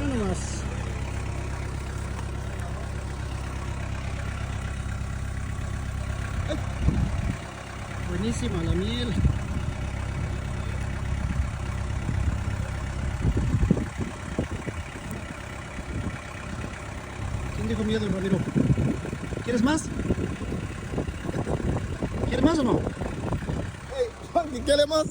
Mira nomás. Ay. Buenísima la miel. ¿Quién dijo miedo, Ramiro? ¿Quieres más? ¿Quieres más o no? Hey, ¿quiere más?